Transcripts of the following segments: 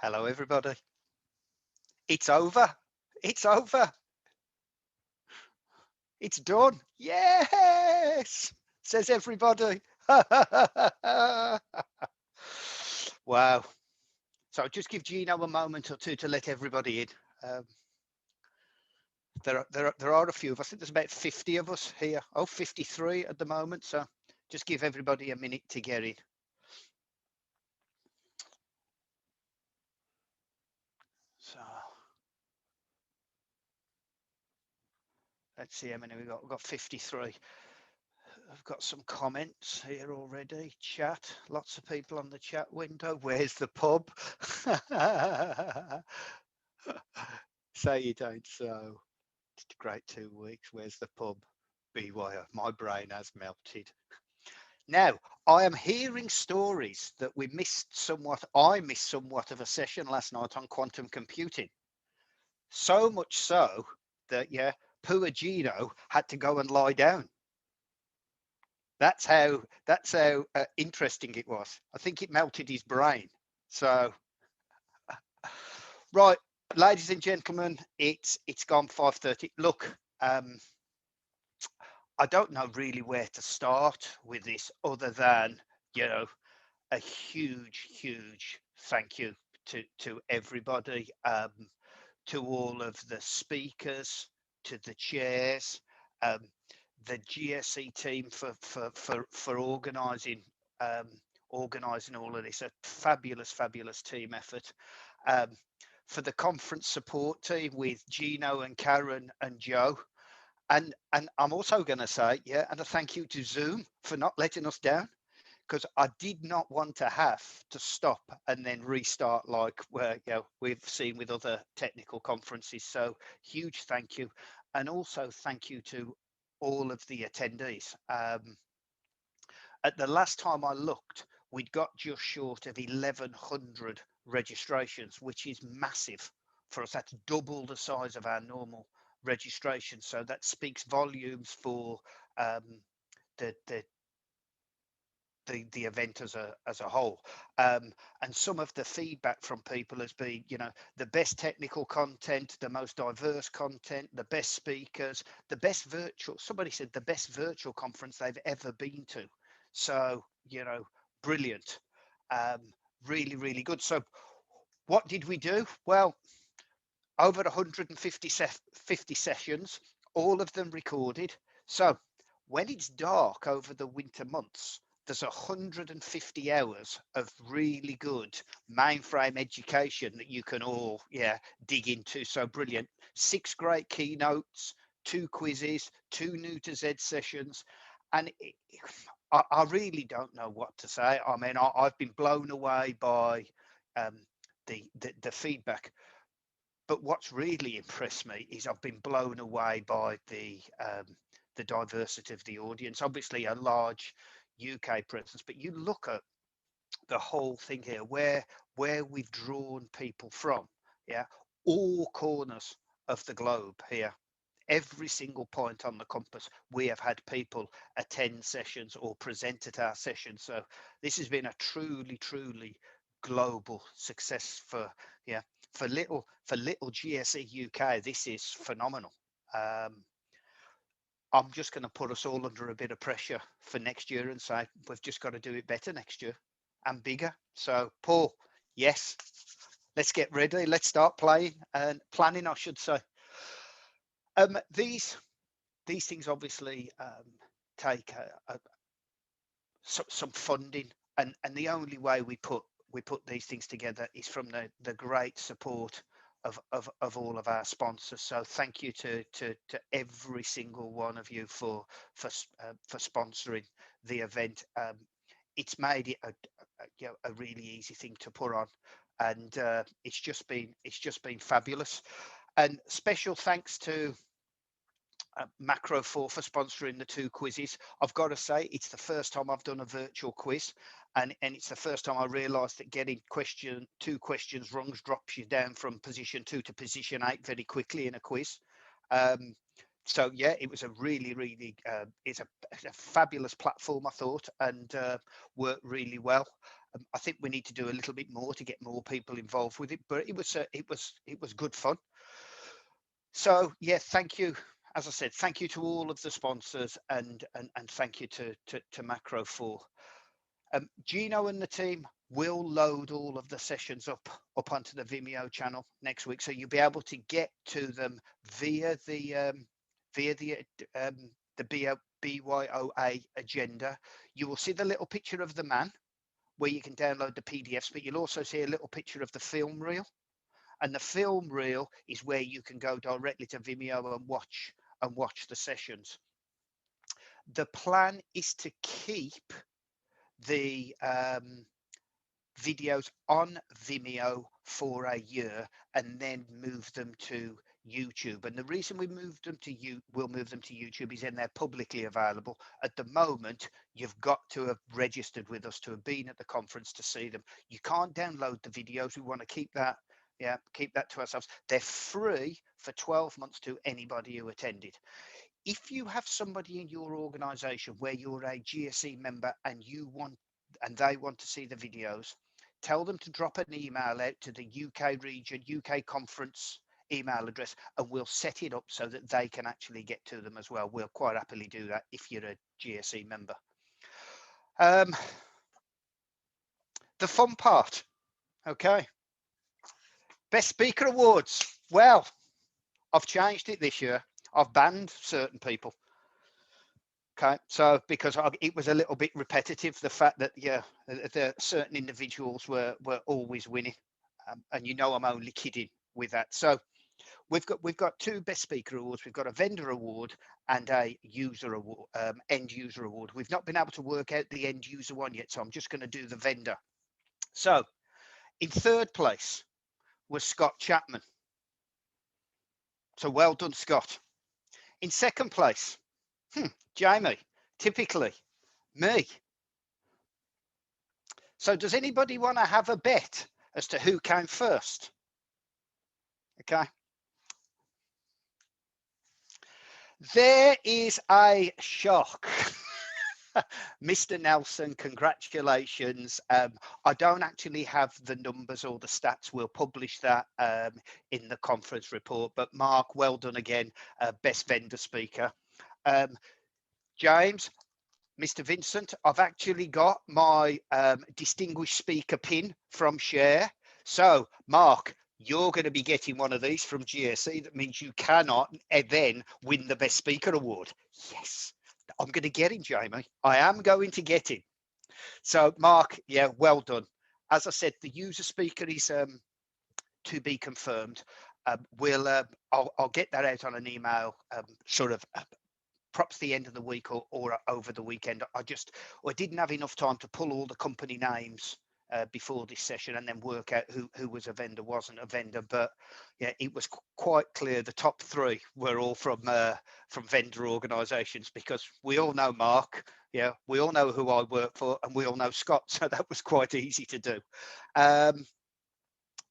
Hello, everybody. It's over. It's over. It's done. Yes, says everybody. Wow. So just give Gino a moment or two to let everybody in. Um, there are a few of us. I think there's about 50 of us here. Oh, 53 at the moment. So just give everybody a minute to get in. So let's see how many we got. We've got 53. I've got some comments here already. Chat, lots of people on the chat window. Where's the pub? Say you don't so. It's a great 2 weeks. Where's the pub? BYO. My brain has melted. Now, I am hearing stories that we missed somewhat. I missed somewhat of a session last night on quantum computing. So much so that, yeah, poor Gino had to go and lie down. That's how interesting it was. I think it melted his brain. So, right, ladies and gentlemen, it's gone 5:30. Look, I don't know really where to start with this, other than you know a huge thank you to everybody, to all of the speakers, to the chairs, um, the GSE team for um, organising all of this. A fabulous team effort. Um, for the conference support team with Gino and Karen and Joe. And I'm also going to say, yeah, and a thank you to Zoom for not letting us down, because I did not want to have to stop and then restart like where we've seen with other technical conferences. So huge thank you, and also thank you to all of the attendees. At the last time I looked, we'd got just short of 1,100 registrations, which is massive for us. That's double the size of our normal registration. So that speaks volumes for um, the, the the event as a whole. And some of the feedback from people has been, the best technical content, the most diverse content, the best speakers, the best virtual. Somebody said the best virtual conference they've ever been to. So brilliant, um, really good. So what did we do? Well, over 150 50 sessions, all of them recorded. So when it's dark over the winter months, there's 150 hours of really good mainframe education that you can all dig into. So brilliant. 6 great keynotes, 2 quizzes, 2 new to Z sessions. And I really don't know what to say. I mean, I've been blown away by the feedback. But what's really impressed me is I've been blown away by the diversity of the audience. Obviously, a large UK presence, but you look at the whole thing here, where we've drawn people from. Yeah, all corners of the globe here. Every single point on the compass, we have had people attend sessions or present at our sessions. So this has been a truly global success for little GSE UK. This is phenomenal. Um, I'm just going to put us all under a bit of pressure for next year and say we've just got to do it better next year and bigger. So, Paul, yes, let's get ready. Let's start playing and planning, I should say. These things obviously take some funding, and the only way we put these things together is from the great support of all of our sponsors. So thank you to every single one of you for sponsoring the event. It's made it a really easy thing to put on, and it's just been fabulous. And special thanks to Macro 4 for sponsoring the 2 quizzes. I've got to say, it's the first time I've done a virtual quiz, and it's the first time I realised that getting 2 questions wrong drops you down from position 2 to position 8 very quickly in a quiz. So yeah, it was a really it's a fabulous platform, I thought, and worked really well. I think we need to do a little bit more to get more people involved with it, but it was good fun. So yeah, thank you. As I said, thank you to all of the sponsors, and thank you to Macro 4. Gino and the team will load all of the sessions up onto the Vimeo channel next week, so you'll be able to get to them via the BYOA agenda. You will see the little picture of the man where you can download the PDFs, but you'll also see a little picture of the film reel. And the film reel is where you can go directly to Vimeo and watch the sessions. The plan is to keep the videos on Vimeo for a year and then move them to YouTube. And the reason we'll move them to YouTube is then they're publicly available. At the moment, you've got to have registered with us to have been at the conference to see them. You can't download the videos. We want to keep that to ourselves. They're free for 12 months to anybody who attended. If you have somebody in your organization where you're a GSE member and they want to see the videos, tell them to drop an email out to the UK region, UK conference email address, and we'll set it up so that they can actually get to them as well. We'll quite happily do that if you're a GSE member. The fun part, okay. Best Speaker Awards. Well, I've changed it this year. I've banned certain people. Okay, so because it was a little bit repetitive, the fact that the certain individuals were always winning, and I'm only kidding with that. So we've got two Best Speaker Awards. We've got a vendor award and a user award, end user award. We've not been able to work out the end user one yet, so I'm just going to do the vendor. So in third place was Scott Chapman. So well done, Scott. In second place, Jamie, typically me. So does anybody want to have a bet as to who came first? Okay. There is a shock. Mr. Nelson, congratulations. I don't actually have the numbers or the stats. We'll publish that in the conference report. But Mark, well done again, best vendor speaker. James, Mr. Vincent, I've actually got my distinguished speaker pin from Share. So, Mark, you're going to be getting one of these from GSE. That means you cannot then win the Best Speaker Award. Yes, I'm going to get him, Jamie. I am going to get him. So, Mark, yeah, well done. As I said, the user speaker is to be confirmed. I'll get that out on an email, sort of perhaps the end of the week or over the weekend. I didn't have enough time to pull all the company names before this session and then work out who was a vendor, wasn't a vendor. But yeah, it was quite clear the top three were all from vendor organisations, because we all know Mark, yeah, we all know who I work for, and we all know Scott, so that was quite easy to do.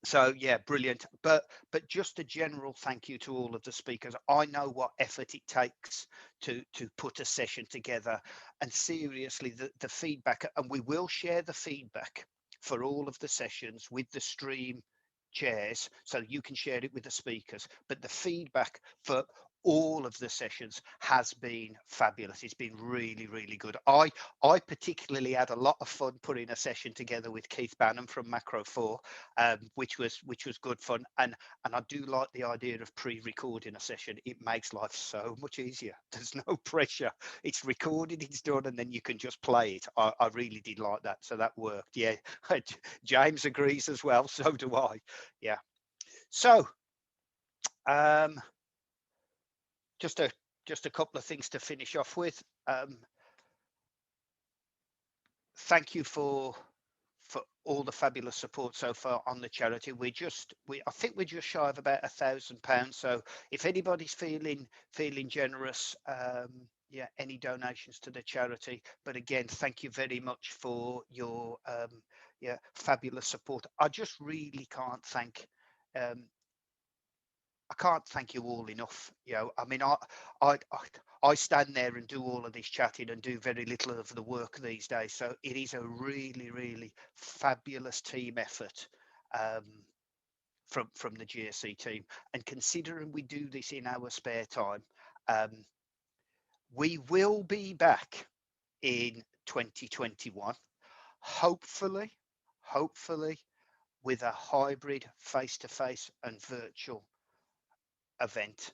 So yeah, brilliant. But just a general thank you to all of the speakers. I know what effort it takes to put a session together, and seriously, the feedback, and we will share the feedback for all of the sessions with the stream chairs, so you can share it with the speakers. But the feedback for all of the sessions has been fabulous. It's been really, really good. I particularly had a lot of fun putting a session together with Keith Bannon from Macro 4, which was good fun. And I do like the idea of pre-recording a session. It makes life so much easier. There's no pressure. It's recorded, it's done, and then you can just play it. I really did like that. So that worked. Yeah, James agrees as well. So do I. Yeah. So just a couple of things to finish off with. Thank you for all the fabulous support so far on the charity. I think we're just shy of about £1,000. So if anybody's feeling generous, yeah, any donations to the charity. But again, thank you very much for your fabulous support. I just really can't thank I can't thank you all enough. You know, I mean, I stand there and do all of this chatting and do very little of the work these days. So it is a really, really fabulous team effort from the GSC team. And considering we do this in our spare time, we will be back in 2021, hopefully with a hybrid face-to-face and virtual event.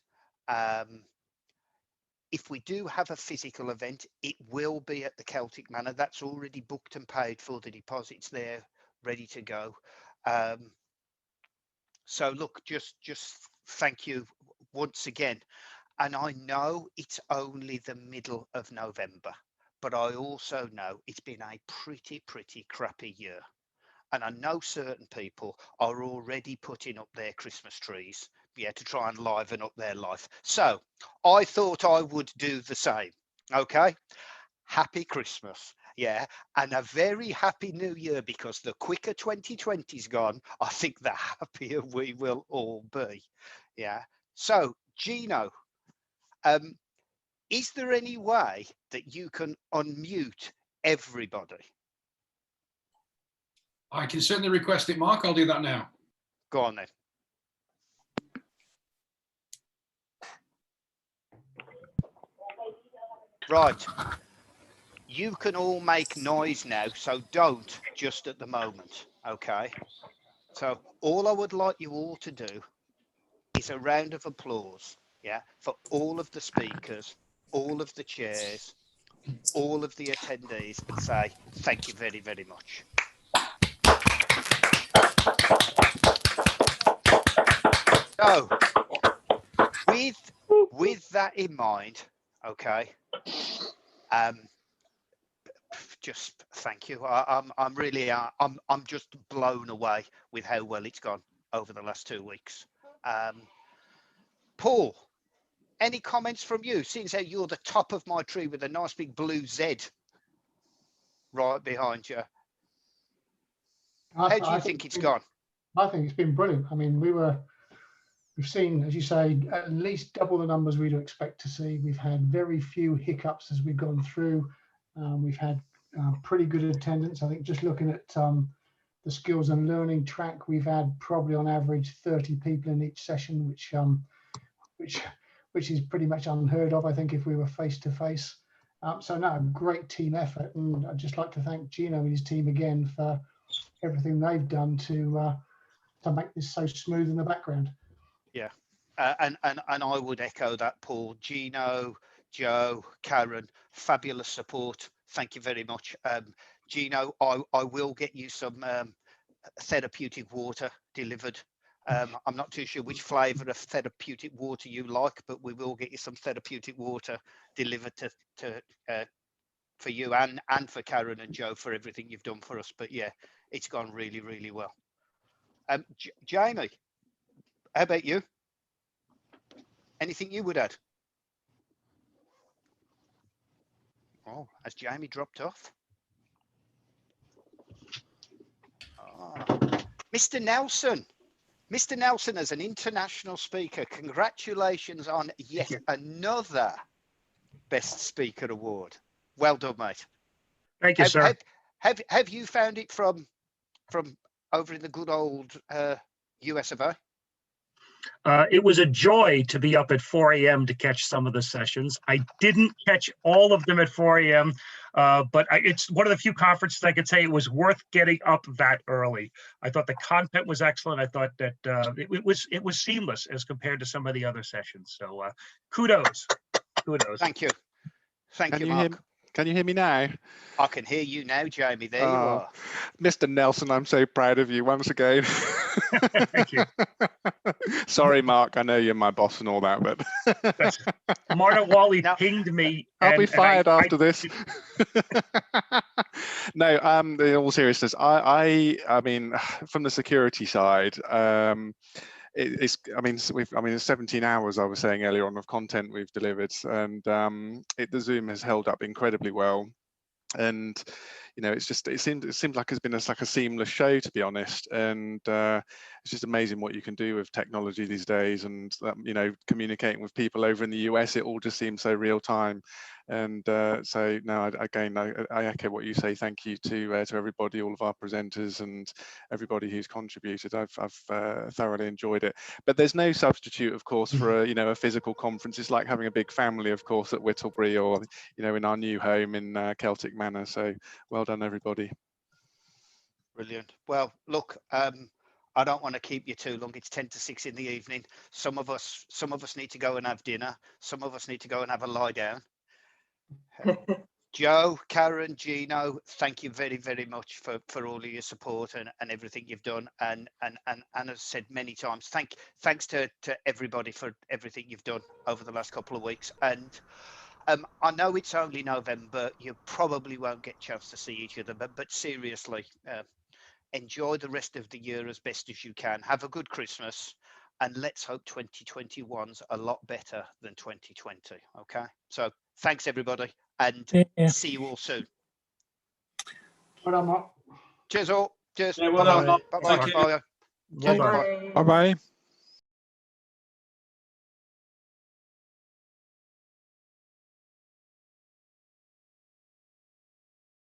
If we do have a physical event, it will be at the Celtic Manor. That's already booked and paid for. The deposits there, ready to go. So look, just thank you once again. And I know it's only the middle of November, but I also know it's been a pretty crappy year. And I know certain people are already putting up their Christmas trees, yeah, to try and liven up their life. So I thought I would do the same. Okay. Happy Christmas. Yeah. And a very happy new year, because the quicker 2020's gone, I think the happier we will all be. Yeah. So, Gino, is there any way that you can unmute everybody? I can certainly request it, Mark. I'll do that now. Go on then. Right. You can all make noise now, so don't just at the moment, okay? So all I would like you all to do is a round of applause, yeah, for all of the speakers, all of the chairs, all of the attendees, and say thank you very, very much. So with that in mind, okay, just thank you. I'm really I'm just blown away with how well it's gone over the last 2 weeks. Paul, any comments from you? Seeing as you're the top of my tree with a nice big blue Z right behind you. How do you think it's gone? I think it's been brilliant. I mean, we've seen, as you say, at least double the numbers we'd expect to see. We've had very few hiccups as we've gone through. We've had pretty good attendance. I think just looking at the skills and learning track, we've had probably on average 30 people in each session, which is pretty much unheard of, I think, if we were face to face. So no, great team effort, and I'd just like to thank Gino and his team again for everything they've done to make this so smooth in the background. Yeah, and I would echo that, Paul. Gino, Joe, Karen, fabulous support. Thank you very much. Gino, I will get you some therapeutic water delivered. I'm not too sure which flavour of therapeutic water you like, but we will get you some therapeutic water delivered for you and for Karen and Joe for everything you've done for us. But yeah, it's gone really, really well. Jamie, how about you? Anything you would add? Oh, has Jamie dropped off? Oh. Mr. Nelson. Mr. Nelson, as an international speaker, congratulations on yet another Best Speaker Award. Well done, mate. Thank you, sir. Have you found it from over in the good old US of A? It was a joy to be up at 4 a.m. to catch some of the sessions. I didn't catch all of them at 4 a.m., but it's one of the few conferences I could say it was worth getting up that early. I thought the content was excellent. I thought that it was seamless as compared to some of the other sessions. So kudos. Thank you. Thank you, Mark. Can you hear me now? I can hear you now, Jamie. There you are. Mr. Nelson, I'm so proud of you once again. Thank you. Sorry, Mark, I know you're my boss and all that, but Marta Wally pinged me. I'll be fired after this. No, in all seriousness, I mean, from the security side, it's 17 hours I was saying earlier on of content we've delivered, and the Zoom has held up incredibly well. And you know, it seemed like it's been like a seamless show, to be honest. And it's just amazing what you can do with technology these days, and you know, communicating with people over in the US, it all just seems so real time. And so no, I echo what you say. Thank you to everybody, all of our presenters and everybody who's contributed. I've thoroughly enjoyed it. But there's no substitute, of course, for a, you know, a physical conference. It's like having a big family, of course, at Whittlebury, or you know, in our new home in Celtic Manor. So well done, everybody. Brilliant. Well, look, I don't want to keep you too long. It's 10 to 6 in the evening. Some of us need to go and have dinner. Some of us need to go and have a lie down. Joe, Karen, Gino, thank you very, very much for all of your support and everything you've done. And as said many times, thanks to everybody for everything you've done over the last couple of weeks. And I know it's only November. You probably won't get a chance to see each other, but seriously, enjoy the rest of the year as best as you can. Have a good Christmas, and let's hope 2021's a lot better than 2020. Okay, so thanks everybody, and see you all soon. Well done, Mark. Cheers all. Cheers. Yeah, well done, Mark. Bye-bye. Take care. Bye-bye. Bye-bye. Bye bye.